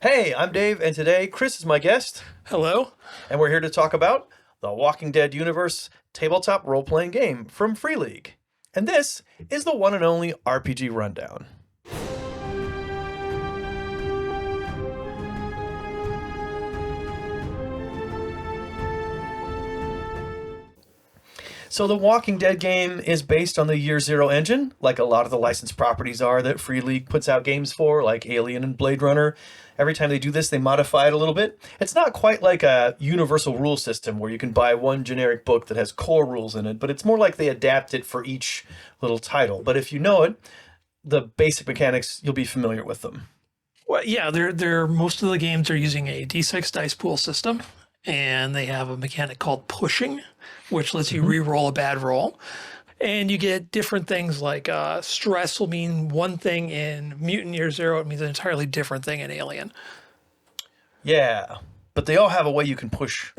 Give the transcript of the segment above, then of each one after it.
Hey, I'm Dave, and today Chris is my guest, Hello. and we're here to talk about the Walking Dead universe tabletop role playing game from Free League. And this is the one and only RPG Rundown. So, the Walking Dead game is based on the Year Zero engine, like a lot of the licensed properties are that Free League puts out games for, like Alien and Blade Runner. Every time they do this, they modify it a little bit. It's not quite like a universal rule system where you can buy one generic book that has core rules in it, but it's more like they adapt it for each little title. But if you know it, the basic mechanics, you'll be familiar with them. Well, yeah, they're most of the games are using a D6 dice pool system, and they have a mechanic called pushing, which lets you re-roll a bad roll. And you get different things like stress will mean one thing in Mutant Year Zero. It means an entirely different thing in Alien. Yeah, but they all have a way you can push,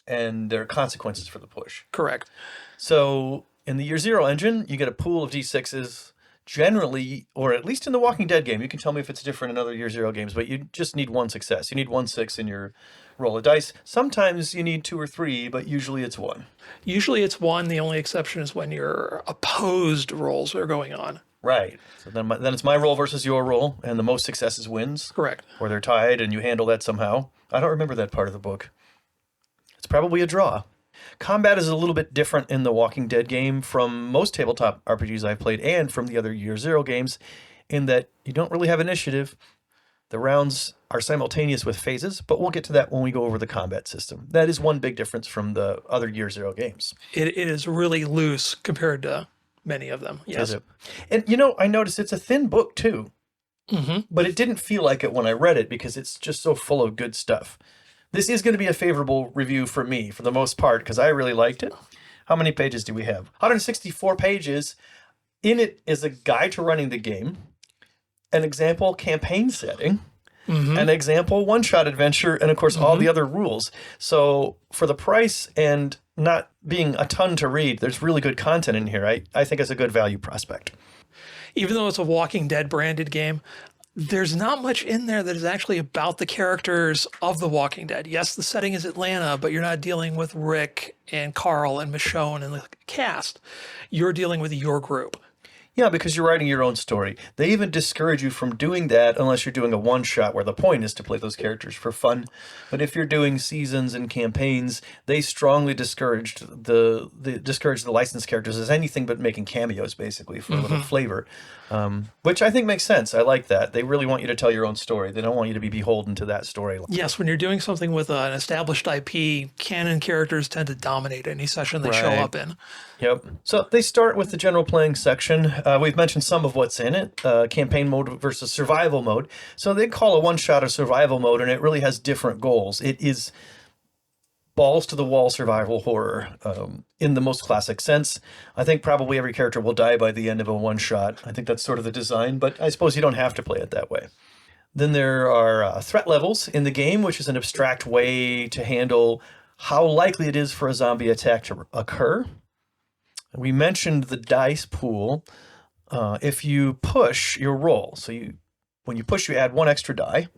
and there are consequences for the push. Correct. So in the Year Zero engine, you get a pool of D6s generally, or at least in the Walking Dead game. You can tell me if it's different in other Year Zero games, but you just need one success. You need 1 6 in your roll of dice. Sometimes you need 2 or 3, but usually it's 1. Usually it's one. The only exception is when your opposed rolls are going on. Right. So then it's my roll versus your roll, and the most successes wins. Correct. Or they're tied, and you handle that somehow. I don't remember that part of the book. It's probably a draw. Combat is a little bit different in the Walking Dead game from most tabletop RPGs I've played and from the other Year Zero games, in that you don't really have initiative. The rounds are simultaneous with phases, but we'll get to that when we go over the combat system. That is one big difference from the other Year Zero games. It is really loose compared to many of them. Yes. Is it? And I noticed it's a thin book too, but it didn't feel like it when I read it because it's just so full of good stuff. This is going to be a favorable review for me for the most part because I really liked it. How many pages do we have? 164 pages. In it is a guide to running the game, an example campaign setting, an example one-shot adventure, and of course all the other rules. So for the price and not being a ton to read, there's really good content in here. I think it's a good value prospect. Even though it's a Walking Dead branded game, there's not much in there that is actually about the characters of The Walking Dead. Yes, the setting is Atlanta, but you're not dealing with Rick and Carl and Michonne and the cast. You're dealing with your group. Yeah, because you're writing your own story. They even discourage you from doing that unless you're doing a one-shot where the point is to play those characters for fun. But if you're doing seasons and campaigns, they strongly discourage the licensed characters as anything but making cameos, basically, for a little flavor. Which I think makes sense. I like that. They really want you to tell your own story. They don't want you to be beholden to that story. Yes, when you're doing something with an established IP, canon characters tend to dominate any session they show Right. up in. Yep. So they start with the general playing section. We've mentioned some of what's in it, campaign mode versus survival mode. So they call a one-shot a survival mode, and it really has different goals. It is balls-to-the-wall survival horror in the most classic sense. I think probably every character will die by the end of a one-shot. I think that's sort of the design, but I suppose you don't have to play it that way. Then there are threat levels in the game, which is an abstract way to handle how likely it is for a zombie attack to occur. We mentioned the dice pool. If you push, your roll. So when you push, you add 1 extra die.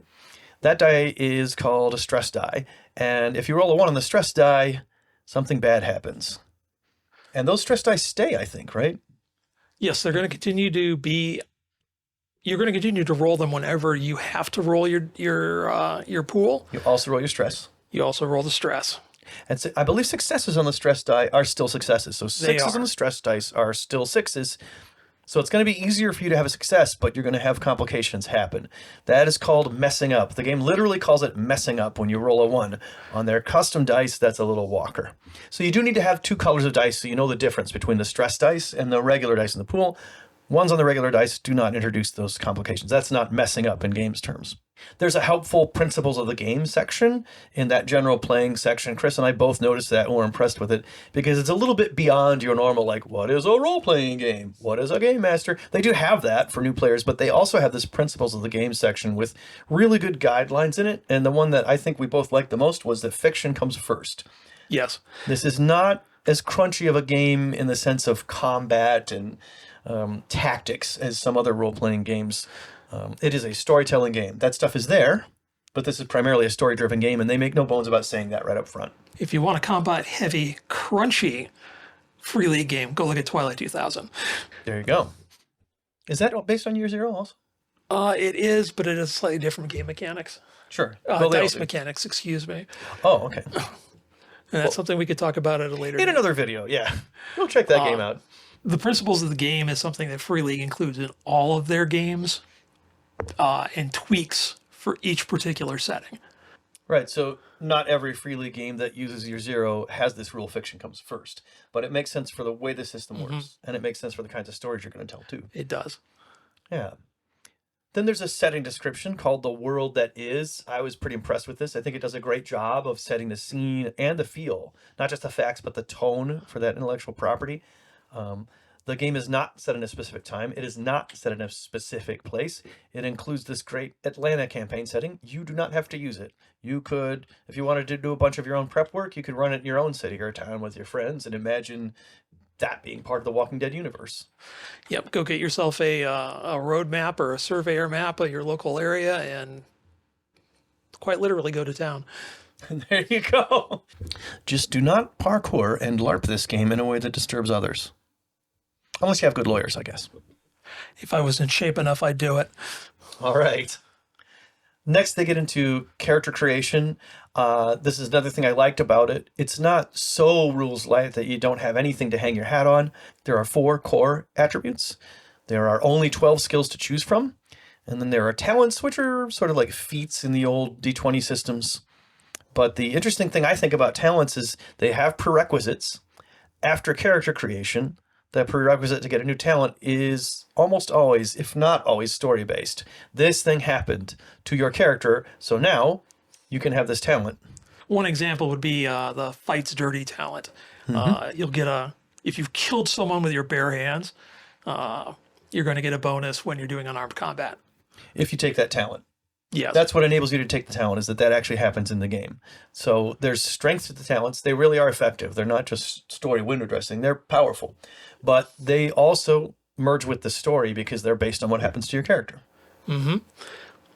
That die is called a stress die. And if you roll a 1 on the stress die, something bad happens. And those stress dice stay, I think, right? Yes, they're going to continue to be. You're going to continue to roll them whenever you have to roll your pool. You also roll your stress. You also roll the stress. And so I believe successes on the stress die are still successes. So 6s on the stress dice are still 6s. So it's going to be easier for you to have a success, but you're going to have complications happen. That is called messing up. The game literally calls it messing up when you roll a 1. On their custom dice, that's a little walker. So you do need to have 2 colors of dice so you know the difference between the stress dice and the regular dice in the pool. Ones on the regular dice do not introduce those complications. That's not messing up in games terms. There's a helpful principles of the game section in that general playing section. Chris and I both noticed that and were impressed with it because it's a little bit beyond your normal, like, what is a role-playing game? What is a game master? They do have that for new players, but they also have this principles of the game section with really good guidelines in it. And the one that I think we both liked the most was that fiction comes first. Yes. This is not as crunchy of a game in the sense of combat and tactics as some other role-playing games. It is a storytelling game. That stuff is there, But this is primarily a story-driven game, and they make no bones about saying that right up front. If you want a combat-heavy, crunchy Free League game, go look at Twilight 2000. There you go. Is that based on Year Zero also? It is, but it is slightly different game mechanics. Sure. Dice mechanics, excuse me. Oh, okay. And that's something we could talk about at a later In date. another video, yeah. We'll check that game out. The principles of the game is something that Free League includes in all of their games and tweaks for each particular setting. Right, so not every Free League game that uses Year Zero has this rule fiction comes first. But it makes sense for the way the system works. And it makes sense for the kinds of stories you're going to tell, too. It does. Yeah. Then there's a setting description called The World That Is. I was pretty impressed with this. I think it does a great job of setting the scene and the feel, not just the facts, but the tone for that intellectual property. The game is not set in a specific time. It is not set in a specific place. It includes this great Atlanta campaign setting. You do not have to use it. You could, if you wanted to do a bunch of your own prep work, you could run it in your own city or town with your friends and imagine that being part of the Walking Dead universe. Yep, go get yourself a road map or a surveyor map of your local area and quite literally go to town. There you go. Just do not parkour and LARP this game in a way that disturbs others. Unless you have good lawyers, I guess. If I was in shape enough, I'd do it. All right. Next, they get into character creation. This is another thing I liked about it. It's not so rules light that you don't have anything to hang your hat on. There are 4 core attributes. There are only 12 skills to choose from. And then there are talents, which are sort of like feats in the old D20 systems. But the interesting thing I think about talents is they have prerequisites. After character creation, the prerequisite to get a new talent is almost always, if not always, story-based. This thing happened to your character, so now you can have this talent. One example would be the Fights Dirty talent. You'll get if you've killed someone with your bare hands, you're going to get a bonus when you're doing unarmed combat. If you take that talent. Yes. That's what enables you to take the talent, is that actually happens in the game. So there's strength to the talents. They really are effective. They're not just story window dressing. They're powerful. But they also merge with the story because they're based on what happens to your character.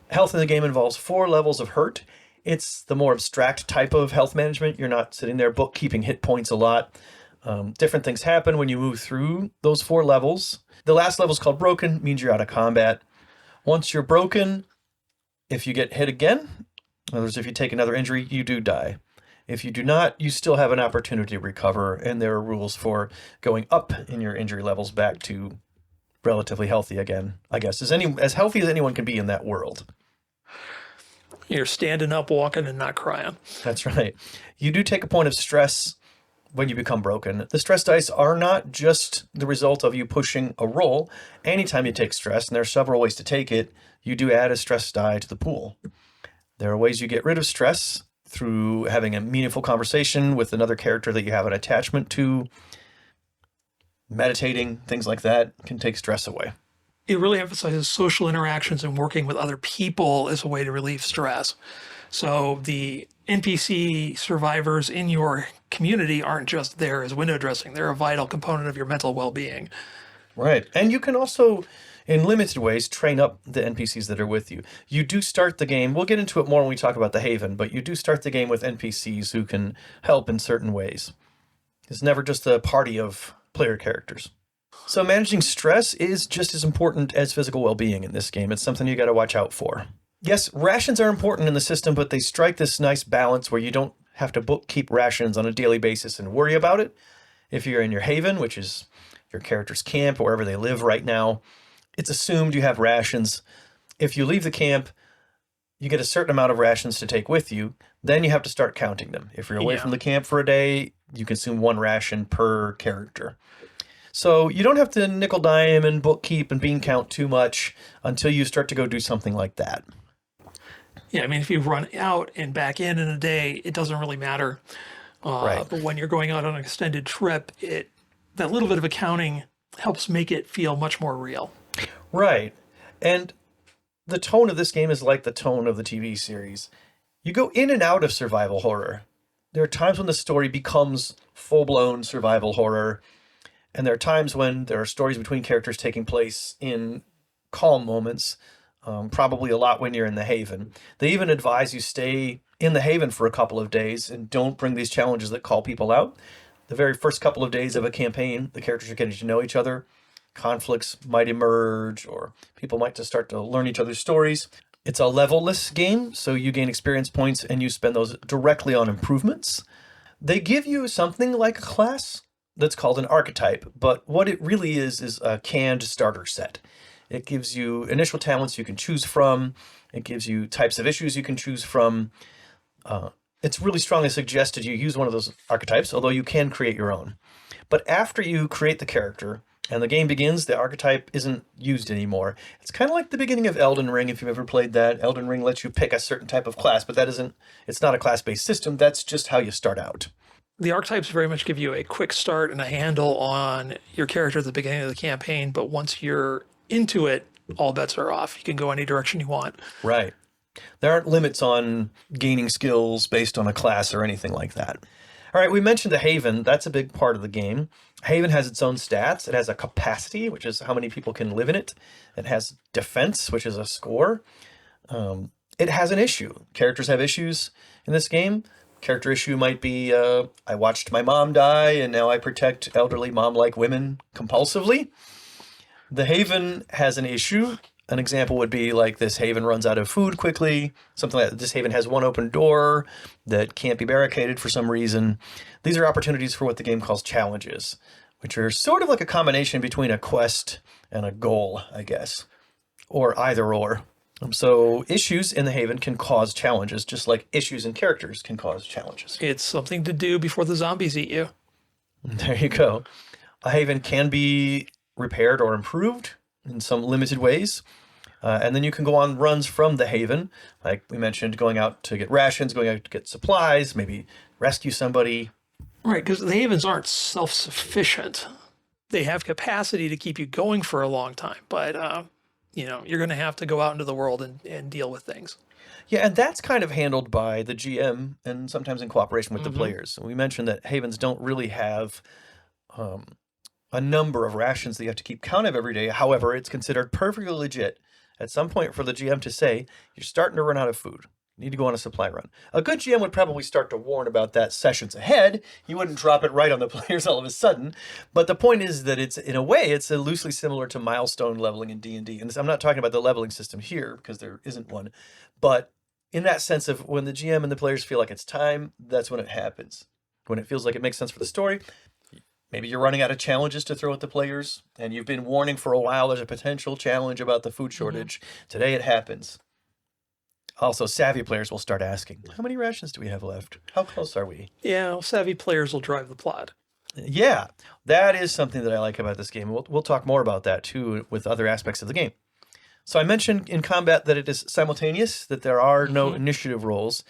Health in the game involves 4 levels of hurt. It's the more abstract type of health management. You're not sitting there bookkeeping hit points a lot. Different things happen when you move through those 4 levels. The last level is called broken, means you're out of combat. Once you're broken, if you get hit again, in other words, if you take another injury, you do die. If you do not, you still have an opportunity to recover, and there are rules for going up in your injury levels back to relatively healthy again, I guess. As healthy as anyone can be in that world. You're standing up, walking, and not crying. That's right. You do take a point of stress when you become broken. The stress dice are not just the result of you pushing a roll. Anytime you take stress, and there are several ways to take it, you do add a stress die to the pool. There are ways you get rid of stress through having a meaningful conversation with another character that you have an attachment to. Meditating, things like that can take stress away. It really emphasizes social interactions and working with other people as a way to relieve stress. So the NPC survivors in your community aren't just there as window dressing. They're a vital component of your mental well-being. Right. And you can also, in limited ways, train up the NPCs that are with you. You do start the game, we'll get into it more when we talk about the Haven, but you do start the game with NPCs who can help in certain ways. It's never just a party of player characters. So managing stress is just as important as physical well-being in this game. It's something you got to watch out for. Yes, rations are important in the system, but they strike this nice balance where you don't have to bookkeep rations on a daily basis and worry about it. If you're in your haven, which is your character's camp, or wherever they live right now, it's assumed you have rations. If you leave the camp, you get a certain amount of rations to take with you. Then you have to start counting them. If you're away from the camp for a day, you consume 1 ration per character. So you don't have to nickel dime and bookkeep and bean count too much until you start to go do something like that. Yeah, I mean, if you run out and back in a day, it doesn't really matter. Right. But when you're going out on an extended trip, that little bit of accounting helps make it feel much more real. Right. And the tone of this game is like the tone of the TV series. You go in and out of survival horror. There are times when the story becomes full-blown survival horror, and there are times when there are stories between characters taking place in calm moments. probably a lot when you're in the Haven. They even advise you stay in the Haven for a couple of days and don't bring these challenges that call people out. The very first couple of days of a campaign, the characters are getting to know each other. Conflicts might emerge, or people might just start to learn each other's stories. It's a levelless game, so you gain experience points and you spend those directly on improvements. They give you something like a class that's called an archetype, but what it really is a canned starter set. It gives you initial talents you can choose from. It gives you types of issues you can choose from. It's really strongly suggested you use one of those archetypes, although you can create your own. But after you create the character and the game begins, the archetype isn't used anymore. It's kind of like the beginning of Elden Ring, if you've ever played that. Elden Ring lets you pick a certain type of class, but it's not a class-based system. That's just how you start out. The archetypes very much give you a quick start and a handle on your character at the beginning of the campaign, but once you're into it, all bets are off. You can go any direction you want. Right. There aren't limits on gaining skills based on a class or anything like that. All right, we mentioned the Haven. That's a big part of the game. Haven has its own stats. It has a capacity, which is how many people can live in it. It has defense, which is a score. It has an issue. Characters have issues in this game. Character issue might be, I watched my mom die, and now I protect elderly mom-like women compulsively. The Haven has an issue. An example would be like this Haven runs out of food quickly. Something like this Haven has one open door that can't be barricaded for some reason. These are opportunities for what the game calls challenges, which are sort of like a combination between a quest and a goal, I guess, or either or. So issues in the Haven can cause challenges, just like issues in characters can cause challenges. It's something to do before the zombies eat you. There you go. A Haven can be repaired or improved in some limited ways. And then you can go on runs from the Haven, like we mentioned, going out to get rations, going out to get supplies, maybe rescue somebody. Right, because the Havens aren't self-sufficient. They have capacity to keep you going for a long time, but you're going to have to go out into the world and deal with things. Yeah, and that's kind of handled by the GM and sometimes in cooperation with the players. We mentioned that Havens don't really have a number of rations that you have to keep count of every day. However, it's considered perfectly legit at some point for the GM to say, you're starting to run out of food. You need to go on a supply run. A good GM would probably start to warn about that sessions ahead. He wouldn't drop it right on the players all of a sudden. But the point is that it's, in a way, it's loosely similar to milestone leveling in D&D. And I'm not talking about the leveling system here, because there isn't one. But in that sense of when the GM and the players feel like it's time, that's when it happens. When it feels like it makes sense for the story. Maybe you're running out of challenges to throw at the players, and you've been warning for a while there's a potential challenge about the food shortage. Today it happens. Also, savvy players will start asking, how many rations do we have left? How close are we? Yeah, savvy players will drive the plot. Yeah, that is something that I like about this game. We'll talk more about that, too, with other aspects of the game. So I mentioned in combat that it is simultaneous, that there are no initiative rolls.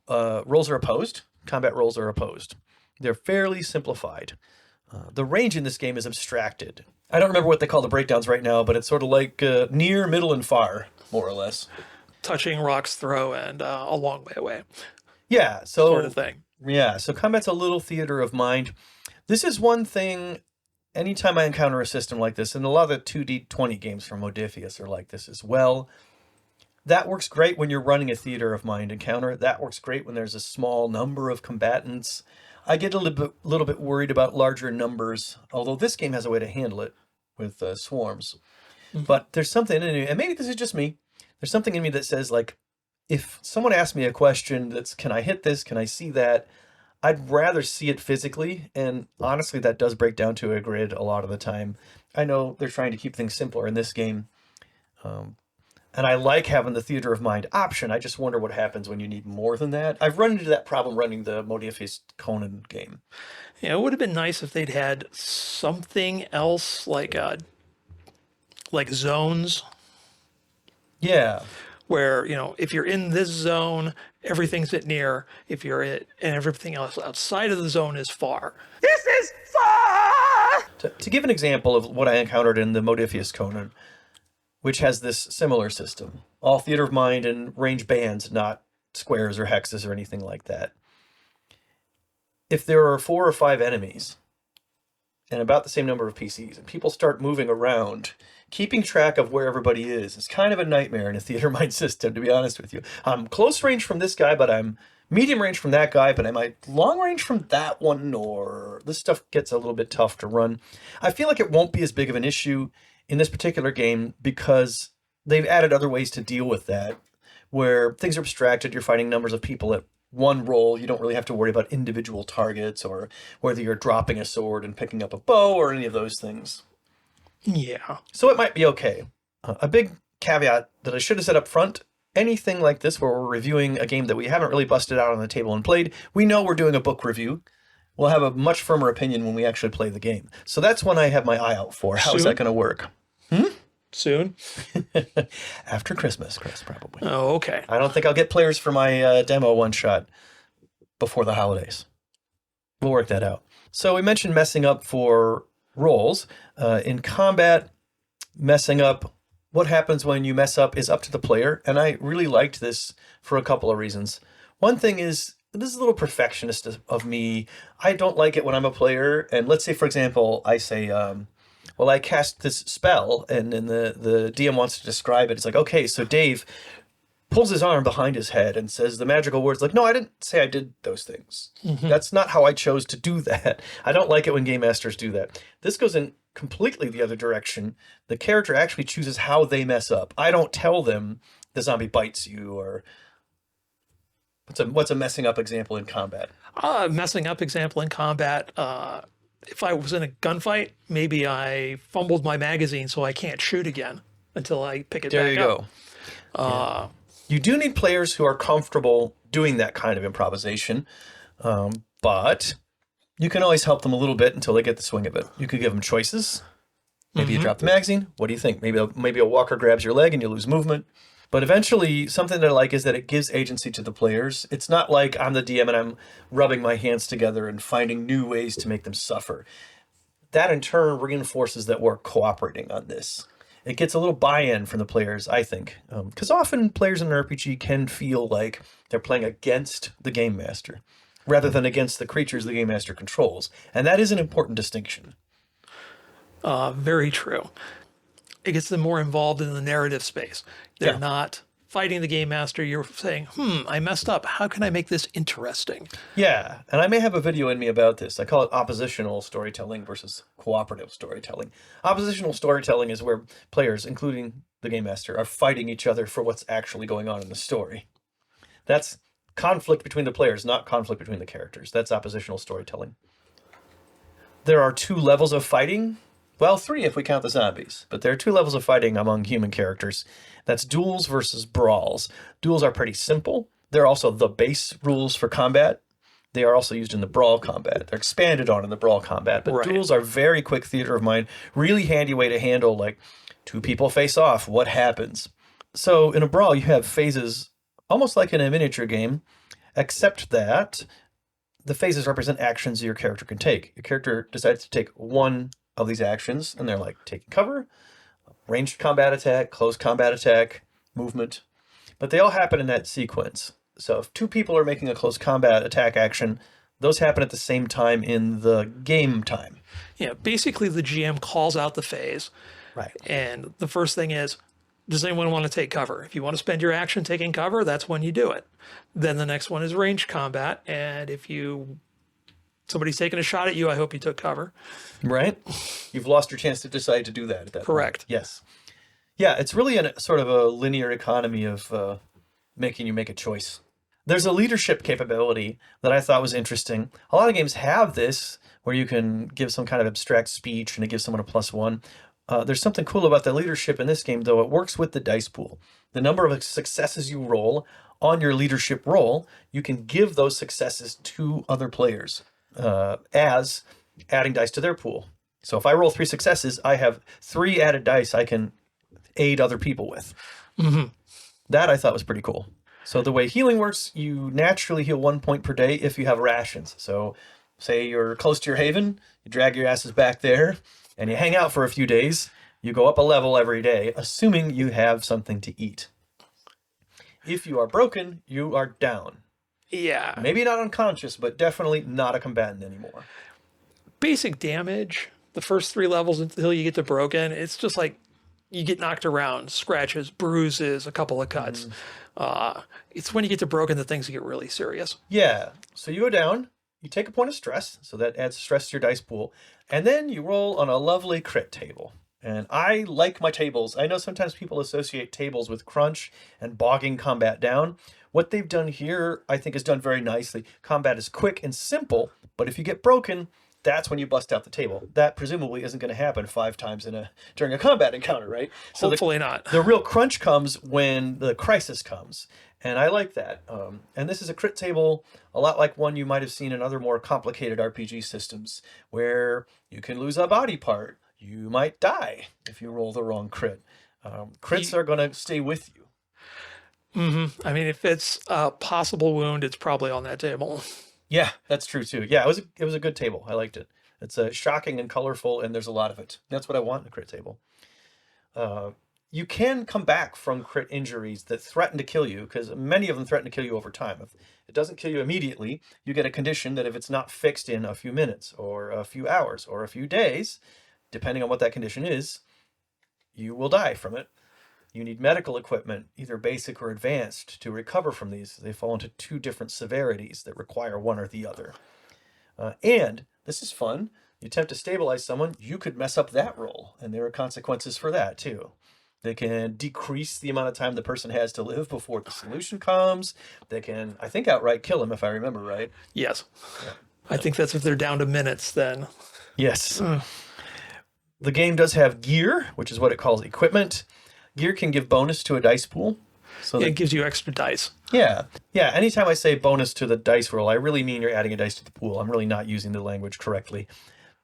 Rolls are opposed. Combat rolls are opposed. They're fairly simplified. The range in this game is abstracted. I don't remember what they call the breakdowns right now, but it's sort of like near, middle, and far, more or less. Touching, rocks throw, and a long way away. Yeah, so sort of thing. Yeah, so combat's a little theater of mind. This is one thing, anytime I encounter a system like this, and a lot of the 2D20 games from Modiphius are like this as well. That works great when you're running a theater of mind encounter. That works great when there's a small number of combatants. I get a little bit worried about larger numbers, although this game has a way to handle it with swarms. But there's something in me, and maybe this is just me, there's something in me that says, like, if someone asks me a question that's, can I hit this, can I see that, I'd rather see it physically, and honestly, that does break down to a grid a lot of the time. I know they're trying to keep things simpler in this game, and I like having the theater of mind option. I just wonder what happens when you need more than that. I've run into that problem running the Modiphius Conan game. Yeah, it would have been nice if they'd had something else like zones. Yeah. Where, if you're in this zone, everything's at near. If you're and everything else outside of the zone is far. This is far! To give an example of what I encountered in the Modiphius Conan, which has this similar system. All theater of mind and range bands, not squares or hexes or anything like that. If there are 4 or 5 enemies, and about the same number of PCs, and people start moving around, keeping track of where everybody is kind of a nightmare in a theater mind system, to be honest with you. I'm close range from this guy, but I'm medium range from that guy, but am I long range from that one? Or this stuff gets a little bit tough to run. I feel like it won't be as big of an issue in this particular game because they've added other ways to deal with that, where things are abstracted. You're fighting numbers of people at one roll. You don't really have to worry about individual targets or whether you're dropping a sword and picking up a bow or any of those things. Yeah. So it might be okay. A big caveat that I should have said up front, anything like this where we're reviewing a game that we haven't really busted out on the table and played, we know we're doing a book review. We'll have a much firmer opinion when we actually play the game. So that's one I have my eye out for. How is that going to work? Soon? After Christmas, Chris, probably. Oh, okay. I don't think I'll get players for my demo one-shot before the holidays. We'll work that out. So we mentioned messing up for rolls. In combat, messing up, what happens when you mess up is up to the player. And I really liked this for a couple of reasons. One thing is, this is a little perfectionist of me. I don't like it when I'm a player. And let's say, for example, I say, well, I cast this spell, and then the DM wants to describe it. It's like, okay, so Dave pulls his arm behind his head and says the magical words like, no, I didn't say I did those things. That's not how I chose to do that. I don't like it when game masters do that. This goes in completely the other direction. The character actually chooses how they mess up. I don't tell them the zombie bites you or what's a messing up example in combat? Messing up example in combat. If I was in a gunfight, maybe I fumbled my magazine so I can't shoot again until I pick it There back you up. go. You do need players who are comfortable doing that kind of improvisation, but you can always help them a little bit until they get the swing of it. You could give them choices. Maybe you drop the magazine. What do you think? Maybe a walker grabs your leg and you lose movement. But eventually, something that I like is that it gives agency to the players. It's not like I'm the DM and I'm rubbing my hands together and finding new ways to make them suffer. That in turn reinforces that we're cooperating on this. It gets a little buy-in from the players, I think. Because often players in an RPG can feel like they're playing against the game master rather than against the creatures the game master controls. And that is an important distinction. Very true. It gets them more involved in the narrative space. They're Yeah. not fighting the game master. You're saying, I messed up. How can I make this interesting? Yeah, and I may have a video in me about this. I call it oppositional storytelling versus cooperative storytelling. Oppositional storytelling is where players, including the game master, are fighting each other for what's actually going on in the story. That's conflict between the players, not conflict between the characters. That's oppositional storytelling. There are 2 levels of fighting. Well, 3 if we count the zombies. But there are 2 levels of fighting among human characters. That's duels versus brawls. Duels are pretty simple. They're also the base rules for combat. They are also used in the brawl combat. They're expanded on in the brawl combat. But Right. duels are very quick theater of mind. Really handy way to handle, like, 2 people face off. What happens? So in a brawl, you have phases almost like in a miniature game, except that the phases represent actions your character can take. Your character decides to take one of these actions, and they're like taking cover, ranged combat attack, close combat attack, movement. But they all happen in that sequence. So if 2 people are making a close combat attack action, those happen at the same time in the game time. Yeah, basically the GM calls out the phase. Right. And the first thing is, does anyone want to take cover? If you want to spend your action taking cover, that's when you do it. Then the next one is ranged combat. And if somebody's taking a shot at you, I hope you took cover. Right? You've lost your chance to decide to do that at that Correct. point. Yes. Yeah, it's really a sort of a linear economy of making you make a choice. There's a leadership capability that I thought was interesting. A lot of games have this, where you can give some kind of abstract speech and it gives someone a +1. There's something cool about the leadership in this game, though. It works with the dice pool. The number of successes you roll on your leadership roll, you can give those successes to other players as adding dice to their pool. So if I roll 3 successes, I have 3 added dice I can aid other people with. That I thought was pretty cool. So the way healing works, you naturally heal 1 point per day if you have rations. So say you're close to your haven, you drag your asses back there, and you hang out for a few days. You go up a level every day, assuming you have something to eat. If you are broken, you are down. Yeah. Maybe not unconscious, but definitely not a combatant anymore. Basic damage The first 3 levels until you get to broken, it's just like you get knocked around, scratches, bruises, a couple of cuts. It's when you get to broken that things get really serious. Yeah. So you go down, you take a point of stress, so that adds stress to your dice pool, and then you roll on a lovely crit table. And I like my tables. I know sometimes people associate tables with crunch and bogging combat down. What they've done here, I think, is done very nicely. Combat is quick and simple, but if you get broken, that's when you bust out the table. That presumably isn't going to happen 5 times during a combat encounter, right? So Hopefully not. The real crunch comes when the crisis comes. And I like that. And this is a crit table, a lot like one you might have seen in other more complicated RPG systems, where you can lose a body part. You might die if you roll the wrong crit. Crits are going to stay with you. I mean, if it's a possible wound, it's probably on that table. Yeah, that's true too. Yeah, it was a good table. I liked it. It's shocking and colorful, and there's a lot of it. That's what I want in a crit table. You can come back from crit injuries that threaten to kill you, because many of them threaten to kill you over time. If it doesn't kill you immediately, you get a condition that if it's not fixed in a few minutes or a few hours or a few days, depending on what that condition is, you will die from it. You need medical equipment, either basic or advanced, to recover from these. They fall into 2 different severities that require one or the other. And this is fun. You attempt to stabilize someone, you could mess up that roll, and there are consequences for that too. They can decrease the amount of time the person has to live before the solution comes. They can, I think, outright kill him, if I remember right. Yes. Yeah. I think that's if they're down to minutes then. Yes. The game does have gear, which is what it calls equipment. Gear can give bonus to a dice pool. So it gives you extra dice. Yeah. Yeah. Anytime I say bonus to the dice roll, I really mean you're adding a dice to the pool. I'm really not using the language correctly.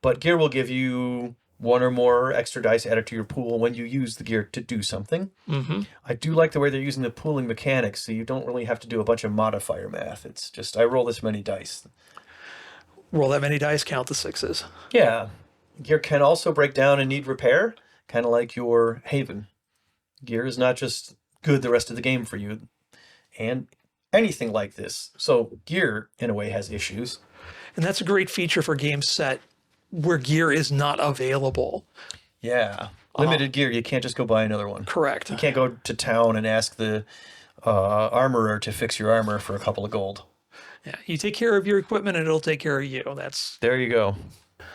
But gear will give you 1 or more extra dice added to your pool when you use the gear to do something. I do like the way they're using the pooling mechanics, so you don't really have to do a bunch of modifier math. It's just, I roll this many dice. Roll that many dice, count the 6s. Yeah. Gear can also break down and need repair, kind of like your Haven. Gear is not just good the rest of the game for you, and anything like this. So gear, in a way, has issues. And that's a great feature for games set where gear is not available. Yeah. Limited gear, you can't just go buy another one. Correct. You can't go to town and ask the armorer to fix your armor for a couple of gold. Yeah, you take care of your equipment and it'll take care of you. There you go.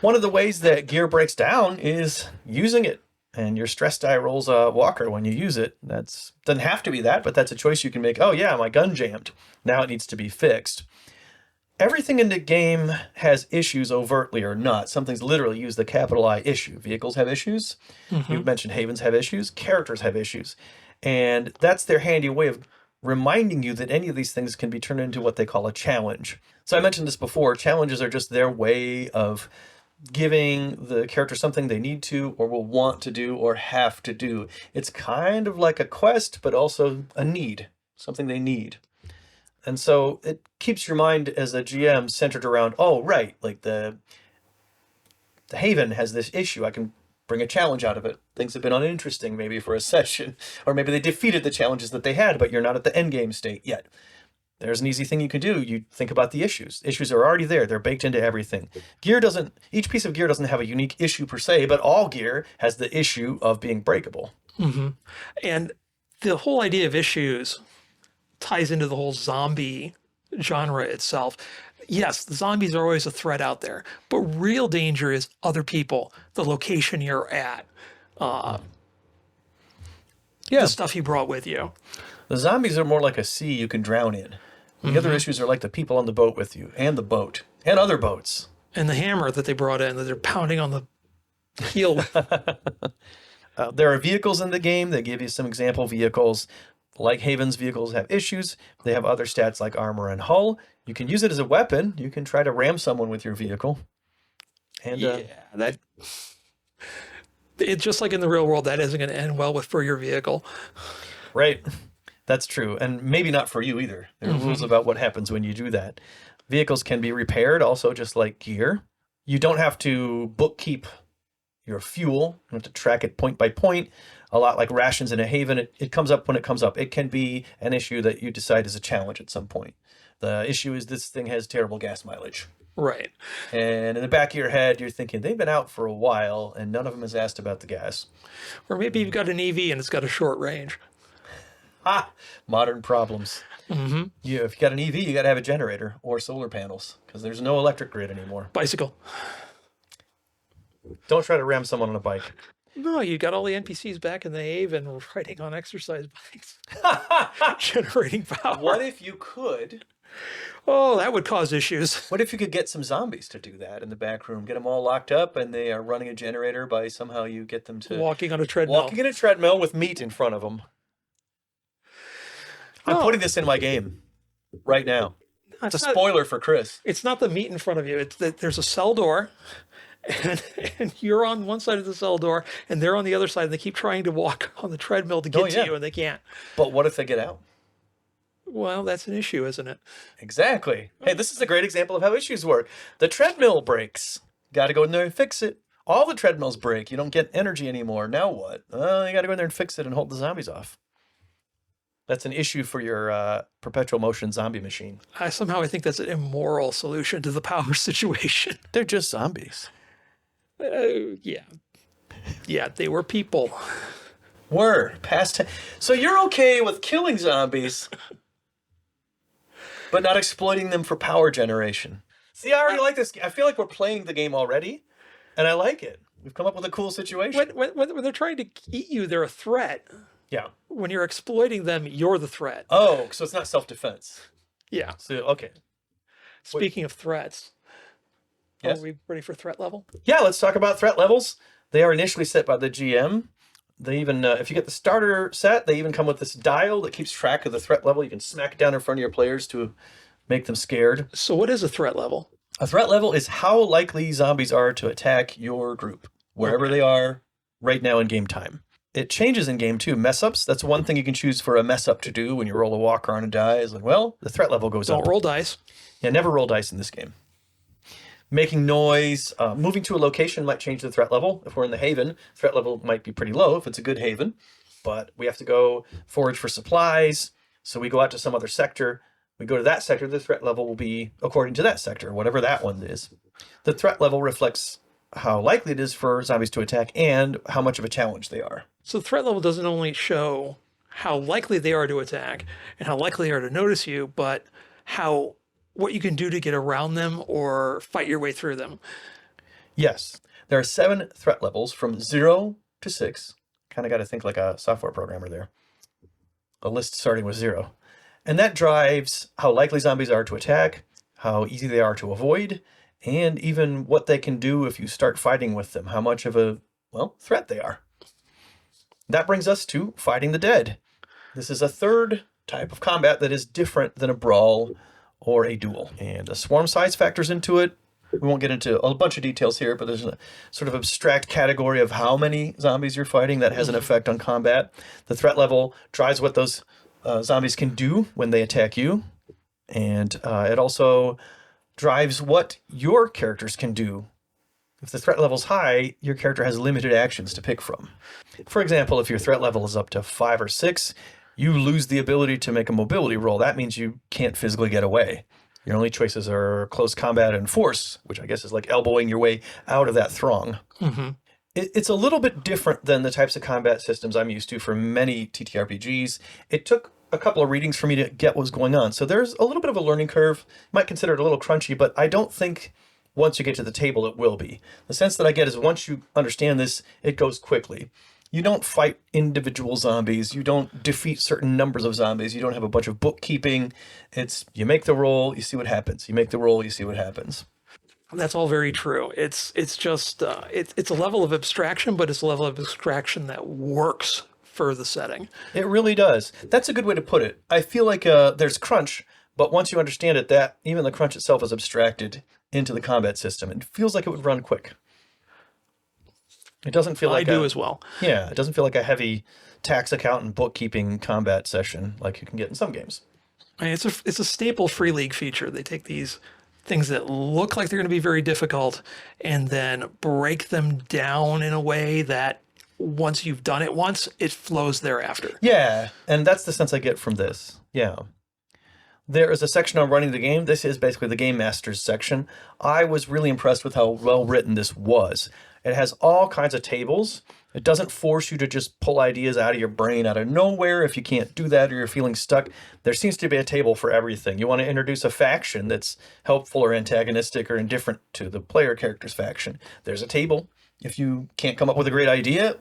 One of the ways that gear breaks down is using it. And your stress die rolls a walker when you use it. That's doesn't have to be that, but that's a choice you can make. Oh yeah, my gun jammed. Now it needs to be fixed. Everything in the game has issues overtly or not. Something's literally used the capital I issue. Vehicles have issues. You've mentioned Havens have issues. Characters have issues. And that's their handy way of reminding you that any of these things can be turned into what they call a challenge. So I mentioned this before. Challenges are just their way of giving the character something they need to or will want to do or have to do. It's kind of like a quest, but also a need, something they need. And so it keeps your mind as a GM centered around, oh, right, like the Haven has this issue. I can bring a challenge out of it. Things have been uninteresting maybe for a session, or maybe they defeated the challenges that they had, but you're not at the end game state yet. There's an easy thing you can do. You think about the issues. Issues are already there. They're baked into everything. Each piece of gear doesn't have a unique issue per se, but all gear has the issue of being breakable. And the whole idea of issues ties into the whole zombie genre itself. Yes, the zombies are always a threat out there, but real danger is other people, the location you're at, the stuff you brought with you. The zombies are more like a sea you can drown in. The other issues are like the people on the boat with you, and the boat, and other boats. And the hammer that they brought in that they're pounding on the heel with. There are vehicles in the game that give you some example vehicles. Like Haven's vehicles have issues. They have other stats like armor and hull. You can use it as a weapon. You can try to ram someone with your vehicle. And it's just like in the real world, that isn't going to end well for your vehicle. Right. That's true. And maybe not for you either. There are rules about what happens when you do that. Vehicles can be repaired also, just like gear. You don't have to bookkeep your fuel. You have to track it point by point. A lot like rations in a Haven, it comes up when it comes up. It can be an issue that you decide is a challenge at some point. The issue is this thing has terrible gas mileage. Right. And in the back of your head, you're thinking, they've been out for a while, and none of them has asked about the gas. Or maybe you've got an EV and it's got a short range. Ha! Modern problems. Mm-hmm. If you got an EV, you got to have a generator or solar panels, because there's no electric grid anymore. Bicycle. Don't try to ram someone on a bike. No, you got all the NPCs back in the Haven riding on exercise bikes, generating power. What if you could? Oh, that would cause issues. What if you could get some zombies to do that in the back room? Get them all locked up, and they are running a generator by somehow you get them to Walking on a treadmill. walking in a treadmill with meat in front of them. I'm Oh. putting this in my game right now. It's It's a not- spoiler for Chris. It's not the meat in front of you. It's that there's a cell door, and you're on one side of the cell door, and they're on the other side, and they keep trying to walk on the treadmill to get Oh, yeah. to you, and they can't. But what if they get out? Well, that's an issue, isn't it? Exactly. Hey, this is a great example of how issues work. The treadmill breaks. Got to go in there and fix it. All the treadmills break. You don't get energy anymore. Now what? You got to go in there and fix it and hold the zombies off. That's an issue for your perpetual motion zombie machine. I think that's an immoral solution to the power situation. They're just zombies. Yeah. Yeah, they were people. Past. So you're okay with killing zombies, but not exploiting them for power generation. See, I already like this. I feel like we're playing the game already, and I like it. We've come up with a cool situation. When they're trying to eat you, they're a threat. Yeah. When you're exploiting them, you're the threat. Oh, so it's not self-defense. Yeah. So, okay. Speaking of threats, Yes? are we ready for threat level? Yeah, let's talk about threat levels. They are initially set by the GM. They even, if you get the starter set, they even come with this dial that keeps track of the threat level. You can smack it down in front of your players to make them scared. So what is a threat level? A threat level is how likely zombies are to attack your group, wherever they are right now in game time. It changes in game too. Mess ups, that's one thing you can choose for a mess up to do when you roll a walker on a die. Is like, well, the threat level goes Don't up. roll dice. Yeah, never roll dice in this game. Making noise, moving to a location might change the threat level. If we're in the haven, threat level might be pretty low if it's a good haven, but we have to go forage for supplies. So we go out to some other sector. We go to that sector, the threat level will be according to that sector, whatever that one is. The threat level reflects how likely it is for zombies to attack and how much of a challenge they are. So threat level doesn't only show how likely they are to attack and how likely they are to notice you, but what you can do to get around them or fight your way through them. Yes, there are 7 threat levels from 0 to 6. Kind of got to think like a software programmer there. A list starting with 0. And that drives how likely zombies are to attack, how easy they are to avoid, and even what they can do if you start fighting with them, how much of a, threat they are. That brings us to fighting the dead. This is a third type of combat that is different than a brawl or a duel. And the swarm size factors into it. We won't get into a bunch of details here, but there's a sort of abstract category of how many zombies you're fighting that has an effect on combat. The threat level drives what those zombies can do when they attack you. And it also drives what your characters can do. If the threat level's high, your character has limited actions to pick from. For example, if your threat level is up to 5 or 6, you lose the ability to make a mobility roll. That means you can't physically get away. Your only choices are close combat and force, which I guess is like elbowing your way out of that throng. Mm-hmm. It's a little bit different than the types of combat systems I'm used to for many TTRPGs. It took a couple of readings for me to get what was going on. So there's a little bit of a learning curve. You might consider it a little crunchy, but I don't think once you get to the table it will be. The sense that I get is once you understand this, it goes quickly. You don't fight individual zombies. You don't defeat certain numbers of zombies. You don't have a bunch of bookkeeping. It's you make the roll, you see what happens. You make the roll, you see what happens. That's all very true. It's just it's a level of abstraction, but it's a level of abstraction that works for the setting. It really does. That's a good way to put it. I feel like there's crunch, but once you understand it, that even the crunch itself is abstracted into the combat system. It feels like it would run quick. It doesn't feel like I do as well. Yeah, it doesn't feel like a heavy tax accountant bookkeeping combat session like you can get in some games. I mean, it's a staple Free League feature. They take these things that look like they're going to be very difficult and then break them down in a way that once you've done it once, it flows thereafter. Yeah, and that's the sense I get from this. Yeah. There is a section on running the game. This is basically the Game Master's section. I was really impressed with how well written this was. It has all kinds of tables. It doesn't force you to just pull ideas out of your brain out of nowhere if you can't do that or you're feeling stuck. There seems to be a table for everything. You want to introduce a faction that's helpful or antagonistic or indifferent to the player character's faction. There's a table. If you can't come up with a great idea,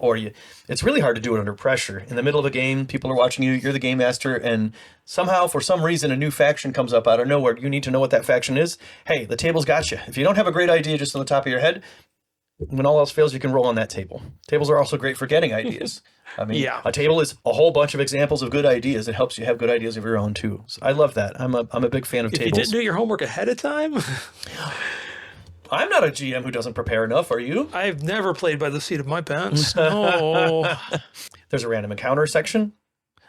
it's really hard to do it under pressure. In the middle of a game, people are watching you, you're the game master, and somehow, for some reason, a new faction comes up out of nowhere. You need to know what that faction is. Hey, the table's got you. If you don't have a great idea just on the top of your head, when all else fails, you can roll on that table. Tables are also great for getting ideas. I mean, a table is a whole bunch of examples of good ideas. It helps you have good ideas of your own, too. So I love that. I'm a big fan of tables. If you didn't do your homework ahead of time... I'm not a GM who doesn't prepare enough, are you? I've never played by the seat of my pants. No. There's a random encounter section.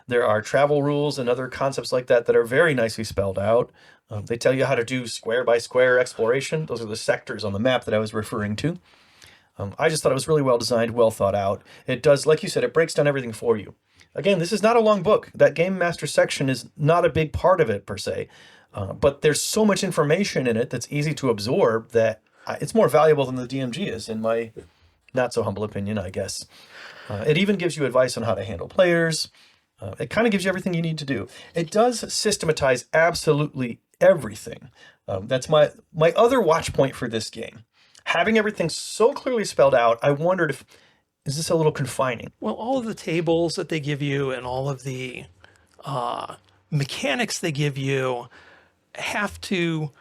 There are travel rules and other concepts like that are very nicely spelled out. They tell you how to do square by square exploration. Those are the sectors on the map that I was referring to. I just thought it was really well designed, well thought out. It does, like you said, it breaks down everything for you. Again, this is not a long book. That Game Master section is not a big part of it, per se. But there's so much information in it that's easy to absorb that it's more valuable than the DMG is, in my not so humble opinion, I guess. It even gives you advice on how to handle players. It kind of gives you everything you need to do. It does systematize absolutely everything. That's my other watch point for this game. Having everything so clearly spelled out, I wondered is this a little confining? Well, all of the tables that they give you and all of the mechanics they give you have to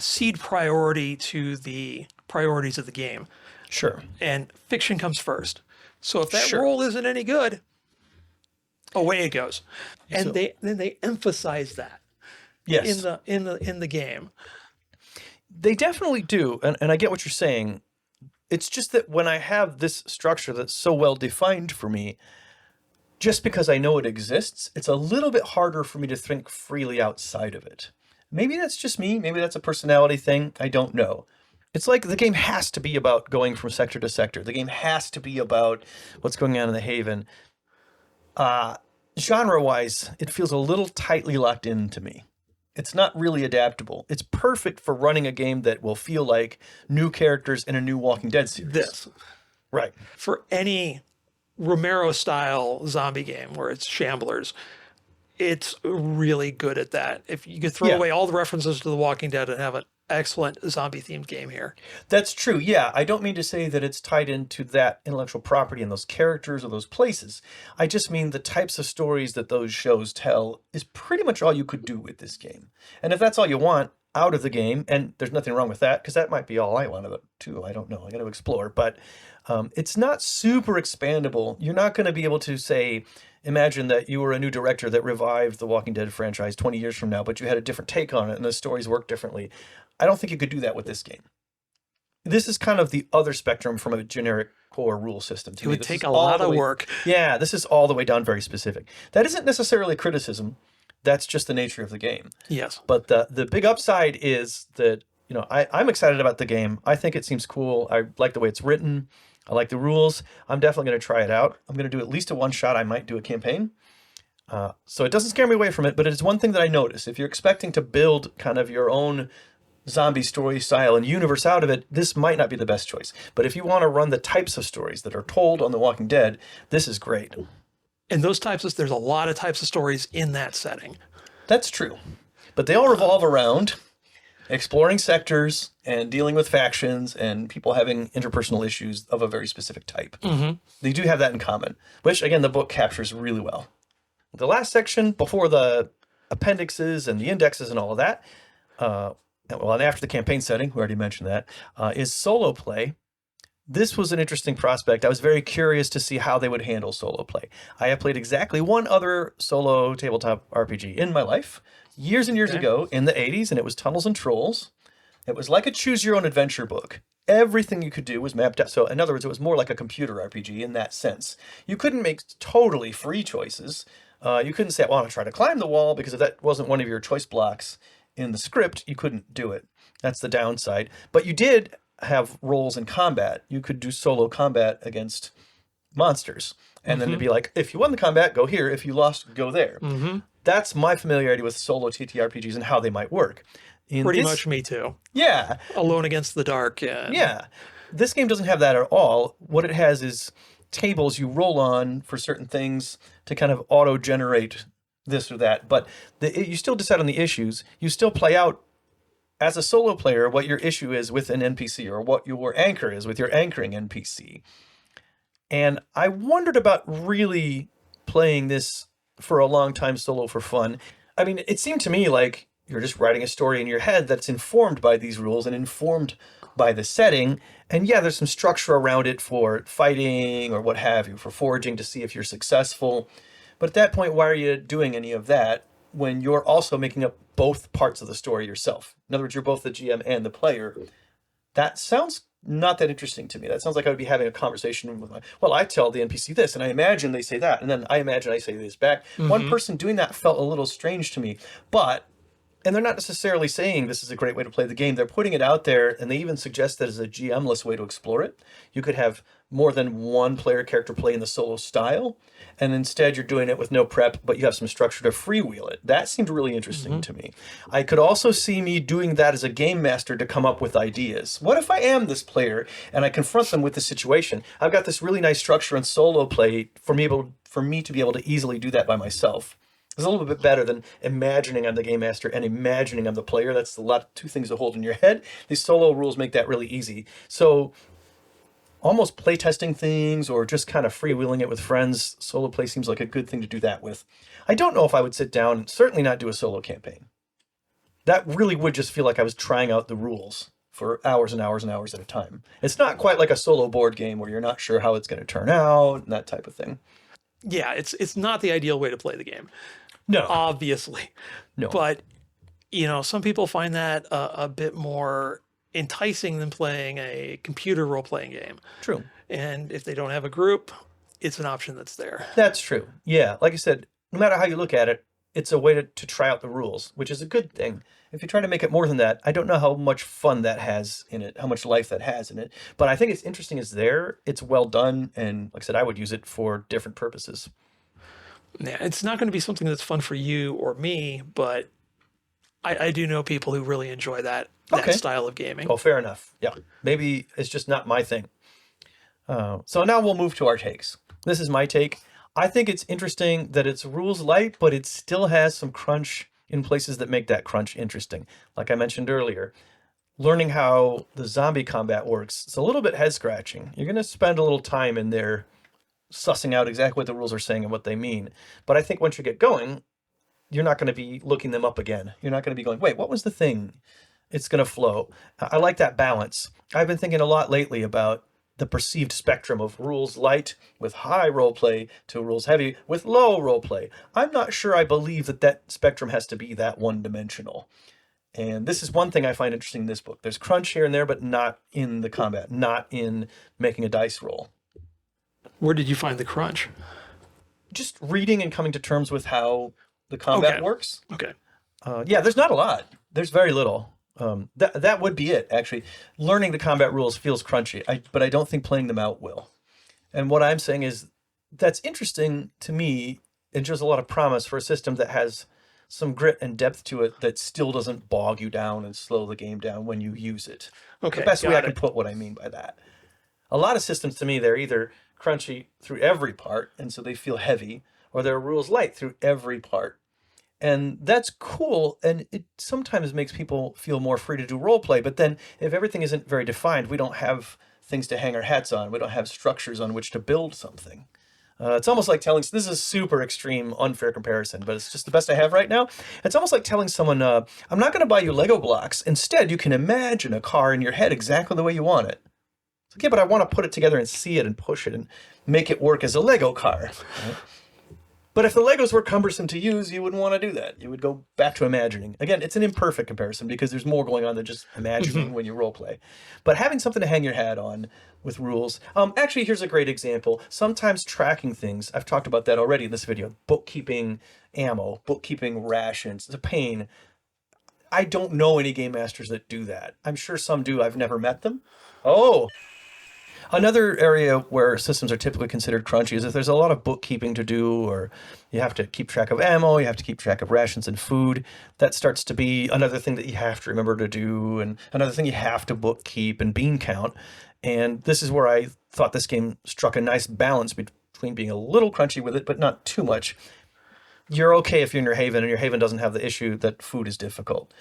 cede priority to the priorities of the game. Sure. And fiction comes first. So if that Sure. roll isn't any good, away it goes. And So- then they emphasize that Yes. in the game. They definitely do, and I get what you're saying. It's just that when I have this structure that's so well defined for me, just because I know it exists, it's a little bit harder for me to think freely outside of it. Maybe that's just me. Maybe that's a personality thing. I don't know. It's like the game has to be about going from sector to sector. The game has to be about what's going on in the Haven. Genre-wise, it feels a little tightly locked in to me. It's not really adaptable. It's perfect for running a game that will feel like new characters in a new Walking Dead series. This. Right. For any Romero-style zombie game where it's shamblers, it's really good at that. If you could throw away all the references to The Walking Dead and have an excellent zombie-themed game here. That's true. Yeah, I don't mean to say that it's tied into that intellectual property and those characters or those places. I just mean the types of stories that those shows tell is pretty much all you could do with this game. And if that's all you want out of the game, and there's nothing wrong with that, because that might be all I want of it too. I don't know. I got to explore. But it's not super expandable. You're not going to be able to say, imagine that you were a new director that revived the Walking Dead franchise 20 years from now, but you had a different take on it and the stories work differently. I don't think you could do that with this game. This is kind of the other spectrum from a generic core rule system. It would take a lot of work. Yeah, this is all the way down very specific. That isn't necessarily criticism. That's just the nature of the game. Yes. But the big upside is that, I'm excited about the game. I think it seems cool. I like the way it's written. I like the rules. I'm definitely going to try it out. I'm going to do at least a one-shot. I might do a campaign. So it doesn't scare me away from it, but it is one thing that I notice. If you're expecting to build kind of your own zombie story style and universe out of it, this might not be the best choice. But if you want to run the types of stories that are told on The Walking Dead, this is great. And those there's a lot of types of stories in that setting. That's true. But they all revolve around exploring sectors and dealing with factions and people having interpersonal issues of a very specific type. Mm-hmm. They do have that in common, which, again, the book captures really well. The last section, before the appendixes and the indexes and all of that, and after the campaign setting, we already mentioned that, is solo play. This was an interesting prospect. I was very curious to see how they would handle solo play. I have played exactly one other solo tabletop RPG in my life, years and years ago in the 80s, and it was Tunnels and Trolls. It was like a choose-your-own-adventure book. Everything you could do was mapped out. So, in other words, it was more like a computer RPG in that sense. You couldn't make totally free choices. You couldn't say, I want to try to climb the wall, because if that wasn't one of your choice blocks in the script, you couldn't do it. That's the downside. But you did have roles in combat. You could do solo combat against monsters. And then it'd be like, if you won the combat, go here. If you lost, go there. That's my familiarity with solo TTRPGs and how they might work. Pretty much me too. Yeah. Alone Against the Dark. Yeah. This game doesn't have that at all. What it has is tables you roll on for certain things to kind of auto-generate this or that. But you still decide on the issues. You still play out as a solo player what your issue is with an NPC or what your anchor is with your anchoring NPC. And I wondered about really playing this for a long time solo for fun. I mean, it seemed to me like you're just writing a story in your head that's informed by these rules and informed by the setting. And yeah, there's some structure around it for fighting or what have you, for foraging to see if you're successful. But at that point, why are you doing any of that when you're also making up both parts of the story yourself? In other words, you're both the GM and the player. That sounds not that interesting to me. That sounds like I would be having a conversation with well, I tell the NPC this, and I imagine they say that, and then I imagine I say this back. One person doing that felt a little strange to me, and they're not necessarily saying this is a great way to play the game. They're putting it out there, and they even suggest that as a GM-less way to explore it. You could have more than one player character play in the solo style, and instead you're doing it with no prep, but you have some structure to freewheel it. That seemed really interesting to me. I could also see me doing that as a game master to come up with ideas. What if I am this player and I confront them with the situation? I've got this really nice structure in solo play for me to be able to easily do that by myself. It's a little bit better than imagining I'm the game master and imagining I'm the player. That's two things to hold in your head. These solo rules make that really easy. So almost playtesting things or just kind of freewheeling it with friends, solo play seems like a good thing to do that with. I don't know if I would sit down and certainly not do a solo campaign. That really would just feel like I was trying out the rules for hours and hours and hours at a time. It's not quite like a solo board game where you're not sure how it's going to turn out and that type of thing. Yeah, it's not the ideal way to play the game. No. Obviously. No. But, some people find that a bit more enticing than playing a computer role-playing game. True. And if they don't have a group, it's an option that's there. That's true. Yeah, like I said, no matter how you look at it, it's a way to try out the rules, which is a good thing. If you try to make it more than that, I don't know how much fun that has in it, how much life that has in it. But I think it's interesting it's there, it's well done, and like I said, I would use it for different purposes. Yeah, it's not going to be something that's fun for you or me, but I do know people who really enjoy that style of gaming. Oh, fair enough. Yeah, maybe it's just not my thing. So now we'll move to our takes. This is my take. I think it's interesting that it's rules light, but it still has some crunch in places that make that crunch interesting. Like I mentioned earlier, learning how the zombie combat works, it's a little bit head scratching. You're going to spend a little time in there sussing out exactly what the rules are saying and what they mean. But I think once you get going, you're not going to be looking them up again. You're not going to be going, wait, what was the thing? It's going to flow. I like that balance. I've been thinking a lot lately about the perceived spectrum of rules light with high role play to rules heavy with low role play. I'm not sure I believe that spectrum has to be that one-dimensional. And this is one thing I find interesting in this book. There's crunch here and there, but not in the combat, not in making a dice roll. Where did you find the crunch? Just reading and coming to terms with how the combat works. Okay. Yeah, there's not a lot. There's very little. That would be it, actually. Learning the combat rules feels crunchy, but I don't think playing them out will. And what I'm saying is that's interesting to me. It shows a lot of promise for a system that has some grit and depth to it that still doesn't bog you down and slow the game down when you use it. Okay, the best way I can put what I mean by that. A lot of systems to me, they're either crunchy through every part, and so they feel heavy, or they're rules light through every part. And that's cool, and it sometimes makes people feel more free to do role play, but then if everything isn't very defined, we don't have things to hang our hats on. We don't have structures on which to build something. It's almost like telling, this is a super extreme, unfair comparison, but it's just the best I have right now. It's almost like telling someone, I'm not going to buy you Lego blocks. Instead, you can imagine a car in your head exactly the way you want it. It's like, yeah, but I want to put it together and see it and push it and make it work as a Lego car. Right? But if the Legos were cumbersome to use, you wouldn't want to do that. You would go back to imagining. Again, it's an imperfect comparison because there's more going on than just imagining when you role play. But having something to hang your hat on with rules. Actually, here's a great example. Sometimes tracking things, I've talked about that already in this video. Bookkeeping ammo, bookkeeping rations. It's a pain. I don't know any game masters that do that. I'm sure some do. I've never met them. Oh, Another area where systems are typically considered crunchy is if there's a lot of bookkeeping to do, or you have to keep track of ammo, you have to keep track of rations and food. That starts to be another thing that you have to remember to do, and another thing you have to bookkeep and bean count. And this is where I thought this game struck a nice balance between being a little crunchy with it, but not too much. You're okay if you're in your haven and your haven doesn't have the issue that food is difficult.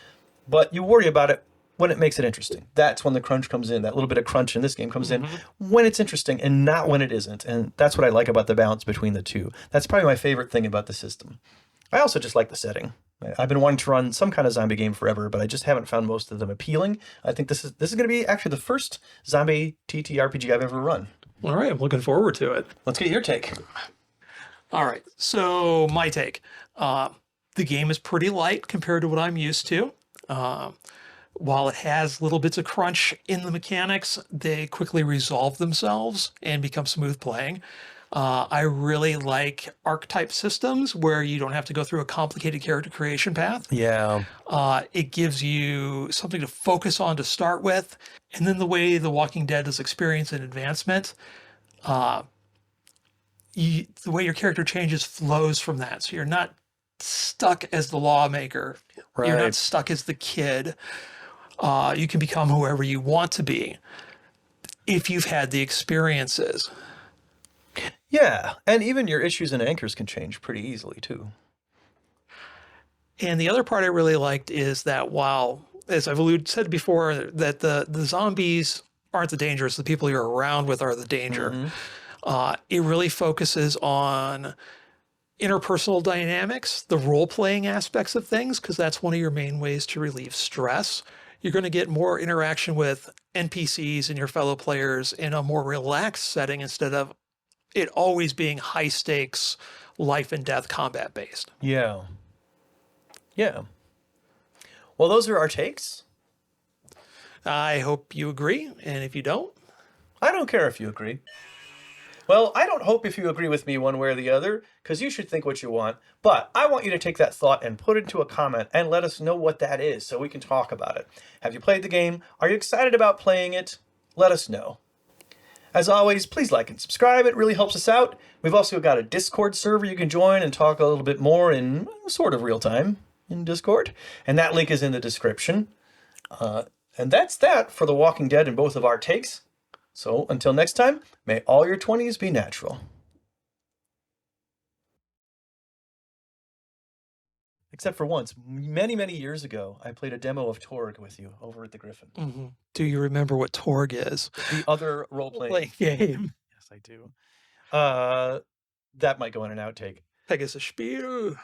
But you worry about it when it makes it interesting. That's when the crunch comes in. That little bit of crunch in this game comes in when it's interesting and not when it isn't. And that's what I like about the balance between the two. That's probably my favorite thing about the system. I also just like the setting. I've been wanting to run some kind of zombie game forever, but I just haven't found most of them appealing. I think this is going to be actually the first zombie TTRPG I've ever run. All right, I'm looking forward to it. Let's get your take. All right, so my take. The game is pretty light compared to what I'm used to. While it has little bits of crunch in the mechanics, they quickly resolve themselves and become smooth playing. I really like archetype systems where you don't have to go through a complicated character creation path. Yeah. It gives you something to focus on to start with. And then the way The Walking Dead is experience and advancement, the way your character changes flows from that. So you're not stuck as the lawmaker. Right. You're not stuck as the kid. You can become whoever you want to be if you've had the experiences. Yeah, and even your issues and anchors can change pretty easily too. And the other part I really liked is that while, as I've said before, that the zombies aren't the danger, it's the people you're around with are the danger. It really focuses on interpersonal dynamics, the role-playing aspects of things, because that's one of your main ways to relieve stress. You're going to get more interaction with NPCs and your fellow players in a more relaxed setting instead of it always being high stakes, life and death combat based. Yeah. Yeah. Well, those are our takes. I hope you agree. And if you don't, I don't care if you agree. Well, I don't hope if you agree with me one way or the other, because you should think what you want. But I want you to take that thought and put it into a comment and let us know what that is so we can talk about it. Have you played the game? Are you excited about playing it? Let us know. As always, please like and subscribe. It really helps us out. We've also got a Discord server you can join and talk a little bit more in sort of real time in Discord. And that link is in the description. And that's that for The Walking Dead and both of our takes. So until next time, may all your 20s be natural. Except for once, many, many years ago, I played a demo of Torg with you over at the Griffin. do you remember what Torg is? The other role-playing game. Yes, I do. That might go in an outtake. Pegasus Spiel.